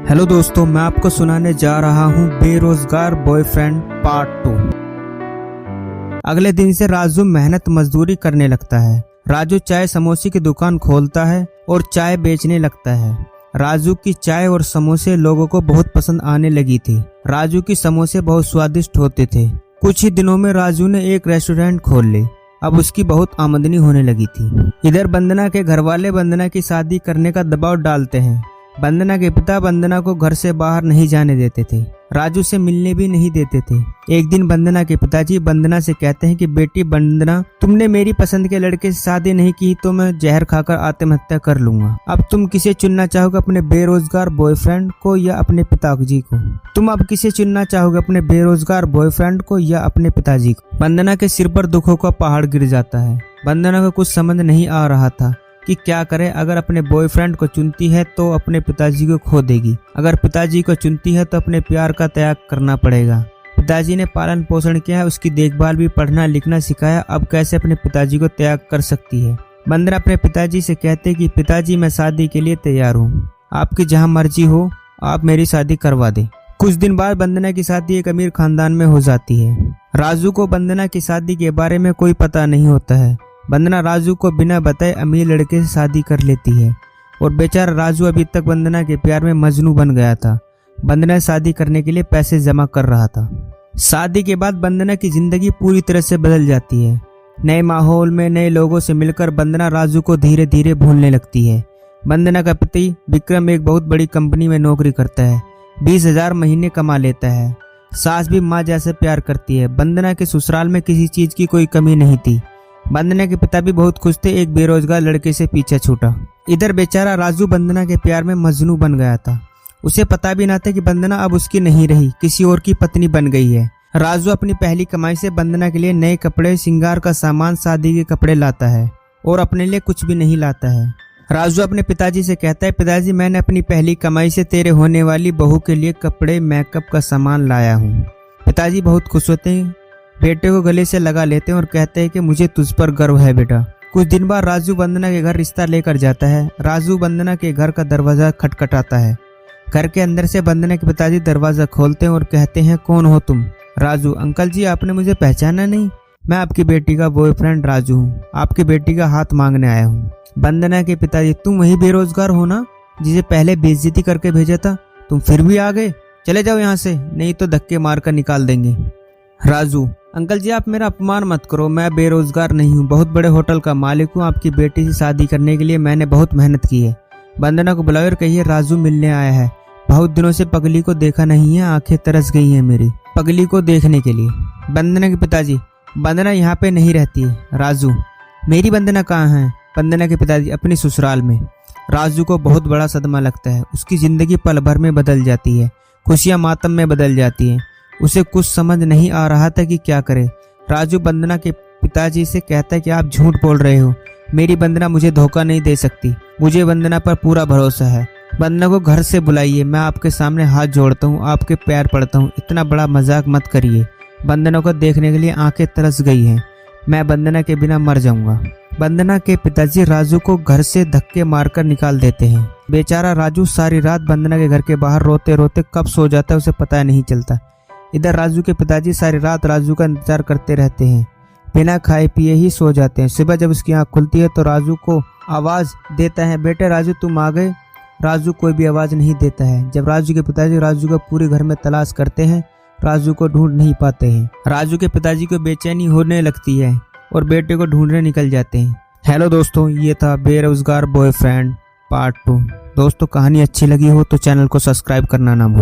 Hello दोस्तों, मैं आपको सुनाने जा रहा हूँ बेरोजगार बॉयफ्रेंड पार्ट 2। अगले दिन से राजू मेहनत मजदूरी करने लगता है। राजू चाय समोसे की दुकान खोलता है और चाय बेचने लगता है। राजू की चाय और समोसे लोगों को बहुत पसंद आने लगी थी। राजू की समोसे बहुत स्वादिष्ट होते थे। कुछ ही दिनों में राजू ने एक रेस्टोरेंट खोल ली। अब उसकी बहुत आमदनी होने लगी थी। इधर वंदना के घर वाले वंदना की शादी करने का दबाव डालते हैं। वंदना के पिता वंदना को घर से बाहर नहीं जाने देते थे, राजू से मिलने भी नहीं देते थे। एक दिन वंदना के पिताजी वंदना से कहते हैं कि बेटी वंदना, तुमने मेरी पसंद के लड़के से शादी नहीं की तो मैं जहर खाकर आत्महत्या कर लूंगा। अब तुम किसे चुनना चाहोगे, अपने बेरोजगार बॉयफ्रेंड को या अपने पिताजी को? तुम अब किसे चुनना चाहोगे, अपने बेरोजगार बॉयफ्रेंड को या अपने पिताजी को? वंदना के सिर पर दुखों का पहाड़ गिर जाता है। वंदना को कुछ समझ नहीं आ रहा था कि क्या करे। अगर अपने बॉयफ्रेंड को चुनती है तो अपने पिताजी को खो देगी, अगर पिताजी को चुनती है तो अपने प्यार का त्याग करना पड़ेगा। पिताजी ने पालन पोषण किया है, उसकी देखभाल भी, पढ़ना लिखना सिखाया, अब कैसे अपने पिताजी को त्याग कर सकती है? वंदना अपने पिताजी से कहते कि पिताजी, मैं शादी के लिए तैयार हूँ, आपकी जहाँ मर्जी हो आप मेरी शादी करवा दे। कुछ दिन बाद वंदना की शादी एक अमीर खानदान में हो जाती है। राजू को वंदना की शादी के बारे में कोई पता नहीं होता है। वंदना राजू को बिना बताए अमीर लड़के से शादी कर लेती है और बेचारा राजू अभी तक वंदना के प्यार में मजनू बन गया था। वंदना शादी करने के लिए पैसे जमा कर रहा था। शादी के बाद वंदना की जिंदगी पूरी तरह से बदल जाती है। नए माहौल में नए लोगों से मिलकर वंदना राजू को धीरे धीरे भूलने लगती है। वंदना का पति विक्रम एक बहुत बड़ी कंपनी में नौकरी करता है, 20,000 महीने कमा लेता है। सास भी माँ जैसे प्यार करती है। वंदना के ससुराल में किसी चीज की कोई कमी नहीं थी। वंदना के पिता भी बहुत खुश थे, एक बेरोजगार लड़के से पीछा छूटा। इधर बेचारा राजू वंदना के प्यार में मजनू बन गया था। उसे पता भी ना था कि वंदना अब उसकी नहीं रही, किसी और की पत्नी बन गई है। राजू अपनी पहली कमाई से वंदना के लिए नए कपड़े, श्रृंगार का सामान, शादी के कपड़े लाता है और अपने लिए कुछ भी नहीं लाता है। राजू अपने पिताजी से कहता है, पिताजी, मैंने अपनी पहली कमाई से तेरे होने वाली बहू के लिए कपड़े, मेकअप का सामान लाया हूँ। पिताजी बहुत खुश होते हैं, बेटे को गले से लगा लेते हैं और कहते हैं कि मुझे तुझ पर गर्व है बेटा। कुछ दिन बाद राजू वंदना के घर रिश्ता लेकर जाता है। राजू वंदना के घर का दरवाजा खटखटाता है। घर के अंदर से वंदना के पिताजी दरवाजा खोलते हैं और कहते हैं, कौन हो तुम? राजू, अंकल जी, आपने मुझे पहचाना नहीं? मैं आपकी बेटी का बॉयफ्रेंड राजू हूँ, आपकी बेटी का हाथ मांगने आया हूँ। वंदना के पिताजी, तुम वही बेरोजगार हो ना जिसे पहले बेइज्जती करके भेजा था? तुम फिर भी आ गए, चले जाओ यहाँ से, नहीं तो धक्के मार कर निकाल देंगे। राजू, अंकल जी, आप मेरा अपमान मत करो, मैं बेरोजगार नहीं हूँ, बहुत बड़े होटल का मालिक हूँ। आपकी बेटी से शादी करने के लिए मैंने बहुत मेहनत की है। वंदना को बुलाओ और कहिए राजू मिलने आया है। बहुत दिनों से पगली को देखा नहीं है, आंखें तरस गई हैं मेरी पगली को देखने के लिए। वंदना के पिताजी, वंदना यहाँ पे नहीं रहती है। राजू, मेरी वंदना कहाँ है? वंदना के पिताजी, अपनी ससुराल में। राजू को बहुत बड़ा सदमा लगता है। उसकी जिंदगी पल भर में बदल जाती है, खुशियाँ मातम में बदल जाती हैं। उसे कुछ समझ नहीं आ रहा था कि क्या करे। राजू वंदना के पिताजी से कहता है कि आप झूठ बोल रहे हो, मेरी वंदना मुझे धोखा नहीं दे सकती, मुझे वंदना पर पूरा भरोसा है। वंदना को घर से बुलाइए, मैं आपके सामने हाथ जोड़ता हूँ, आपके पैर पड़ता हूँ, इतना बड़ा मजाक मत करिए। वंदना को देखने के लिए आंखें तरस गई हैं, मैं वंदना के बिना मर जाऊंगा। वंदना के पिताजी राजू को घर से धक्के मारकर निकाल देते हैं। बेचारा राजू सारी रात वंदना के घर के बाहर रोते रोते कब सो जाता है उसे पता नहीं चलता। इधर राजू के पिताजी सारी रात राजू का इंतजार करते रहते हैं, बिना खाए पिए ही सो जाते हैं। सुबह जब उसकी आंख खुलती है तो राजू को आवाज देता है, बेटे राजू तुम आ गए। राजू कोई भी आवाज नहीं देता है। जब राजू के पिताजी राजू को पूरे घर में तलाश करते हैं, राजू को ढूंढ नहीं पाते हैं। राजू के पिताजी को बेचैनी होने लगती है और बेटे को ढूंढने निकल जाते हैं। हेलो दोस्तों, ये था बेरोजगार बॉयफ्रेंड पार्ट 2। दोस्तों, कहानी अच्छी लगी हो तो चैनल को सब्सक्राइब करना ना भूलें।